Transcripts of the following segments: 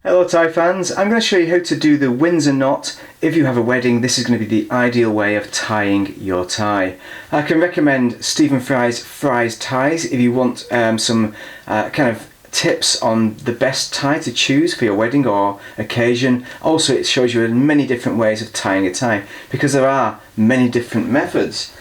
Hello tie fans, I'm going to show you how to do the Windsor knot. If you have a wedding, this is going to be the ideal way of tying your tie. I can recommend Stephen Fry's ties if you want some kind of tips on the best tie to choose for your wedding or occasion. Also, it shows you many different ways of tying a tie because there are many different methods.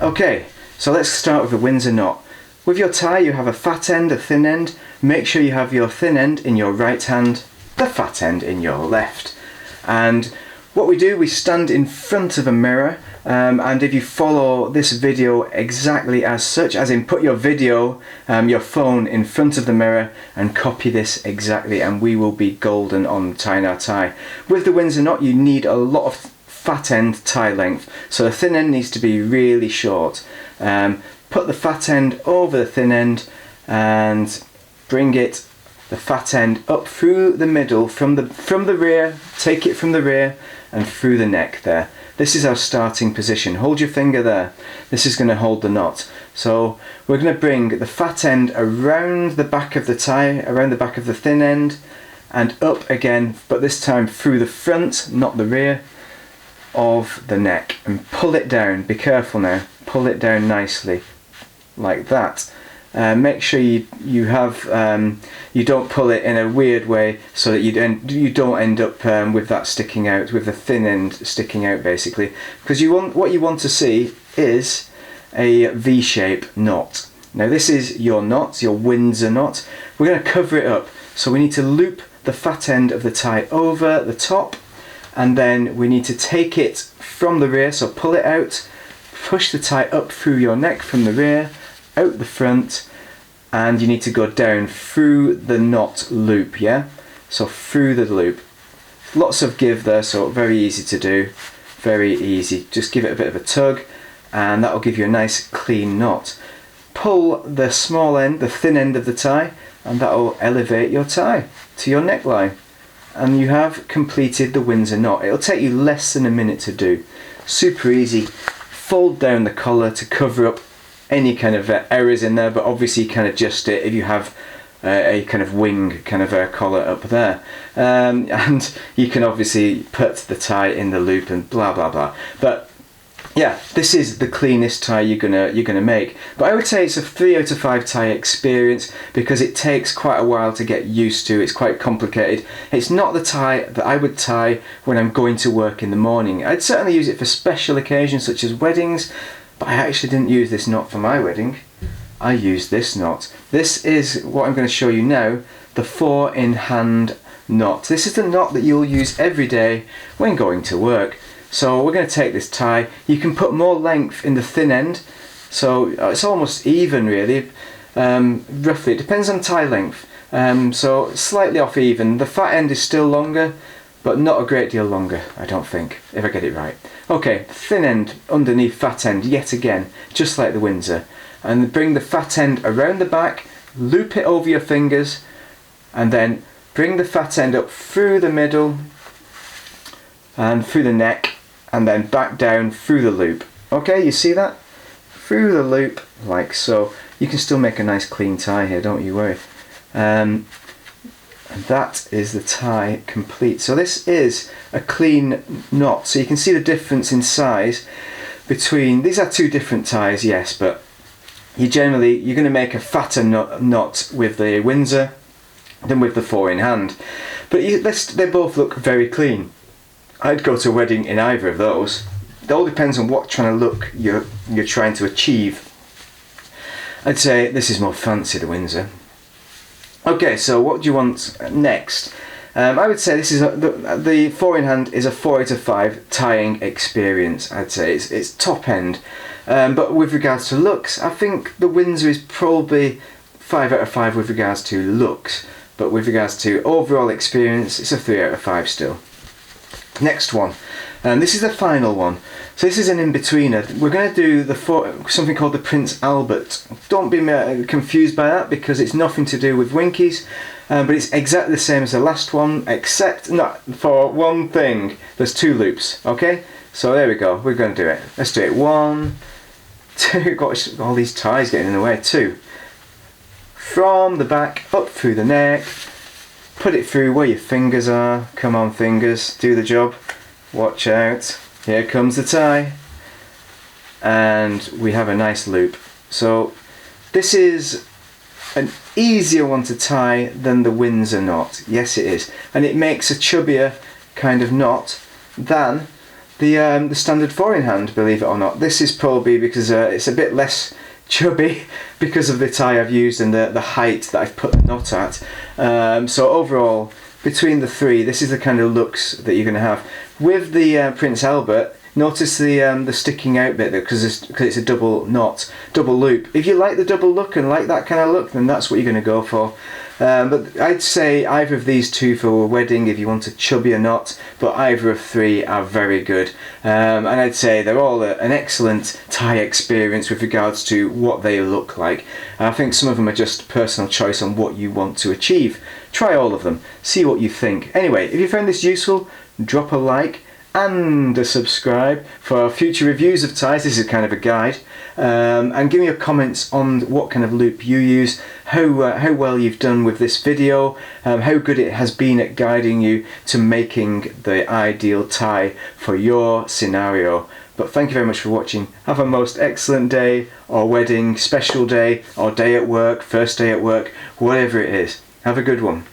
Okay, so let's start with the Windsor knot. With your tie you have a fat end, a thin end. Make sure you have your thin end in your right hand, the fat end in your left. And what we do, we stand in front of a mirror, and if you follow this video exactly as such, as in put your video, your phone in front of the mirror and copy this exactly, and we will be golden on tying our tie. With the Windsor knot you need a lot of fat end tie length, so the thin end needs to be really short. Put the fat end over the thin end and bring it, the fat end, up through the middle, from the rear. Take it from the rear and through the neck there. This is our starting position. Hold your finger there. This is going to hold the knot. So we're going to bring the fat end around the back of the tie, around the back of the thin end, and up again, but this time through the front, not the rear, of the neck, and pull it down. Be careful now. Pull it down nicely, like that. Make sure you have you don't pull it in a weird way so that you don't end up with that sticking out, with the thin end sticking out basically, because what you want to see is a V-shape knot. Now this is your knot, your Windsor knot. We're going to cover it up, so we need to loop the fat end of the tie over the top, and then we need to take it from the rear, so pull it out, push the tie up through your neck from the rear, out the front, and you need to go down through the knot loop, yeah? So through the loop. Lots of give there, so very easy to do, very easy. Just give it a bit of a tug and that'll give you a nice clean knot. Pull the small end, the thin end of the tie, and that'll elevate your tie to your neckline. And you have completed the Windsor knot. It'll take you less than a minute to do. Super easy. Fold down the collar to cover up any kind of errors in there, but obviously you can adjust it if you have a kind of wing kind of collar up there, and you can obviously put the tie in the loop and blah blah blah. But yeah, this is the cleanest tie you're gonna make. But I would say it's a 3 out of 5 tie experience because it takes quite a while to get used to. It's quite complicated. It's not the tie that I would tie when I'm going to work in the morning. I'd certainly use it for special occasions such as weddings, but I actually didn't use this knot for my wedding. I used this knot. This is what I'm going to show you now, the 4-in-hand knot. This is the knot that you'll use every day when going to work. So we're going to take this tie. You can put more length in the thin end, so it's almost even really, roughly. It depends on tie length, so slightly off even. The fat end is still longer, but not a great deal longer, I don't think, if I get it right. Okay, thin end underneath fat end yet again, just like the Windsor. And bring the fat end around the back, loop it over your fingers, and then bring the fat end up through the middle and through the neck, and then back down through the loop. Okay, you see that? Through the loop, like so. You can still make a nice clean tie here, don't you worry. And that is the tie complete. So this is a clean knot, so you can see the difference in size between, these are two different ties, yes, but you're going to make a fatter knot with the Windsor than with the 4-in-hand. But they both look very clean. I'd go to a wedding in either of those. It all depends on what kind of look you're trying to achieve. I'd say this is more fancy, the Windsor. Okay, so what do you want next? I would say this is the 4-in-hand is a 4 out of 5 tying experience. I'd say it's top end, but with regards to looks, I think the Windsor is probably 5 out of 5 with regards to looks, but with regards to overall experience, it's a 3 out of 5 still. Next one, and this is the final one. So this is an in-betweener. We're going to do something called the Prince Albert. Don't be confused by that because it's nothing to do with Winkies, but it's exactly the same as the last one, except not for one thing. There's 2 loops. Okay, so there we go. We're going to do it. Let's do it. 1, 2. Got all these ties getting in the way. 2. From the back up through the neck, put it through where your fingers are. Come on, fingers, do the job. Watch out. Here comes the tie. And we have a nice loop. So this is an easier one to tie than the Windsor knot. Yes, it is. And it makes a chubbier kind of knot than the standard 4-in-hand, believe it or not. This is probably because it's a bit less chubby because of the tie I've used and the height that I've put the knot at. So overall, between the three, this is the kind of looks that you're going to have. With the Prince Albert, notice the sticking out bit there because it's a double knot, double loop. If you like the double look and like that kind of look, then that's what you're going to go for. But I'd say either of these two for a wedding if you want a chubbier knot, but either of three are very good. And I'd say they're all an excellent tie experience with regards to what they look like. I think some of them are just personal choice on what you want to achieve. Try all of them, see what you think. Anyway, if you found this useful, drop a like and a subscribe for future reviews of ties. This is kind of a guide, and give me your comments on what kind of loop you use, how well you've done with this video, how good it has been at guiding you to making the ideal tie for your scenario. But thank you very much for watching. Have a most excellent day, or wedding, special day, or day at work, first day at work, whatever it is. Have a good one.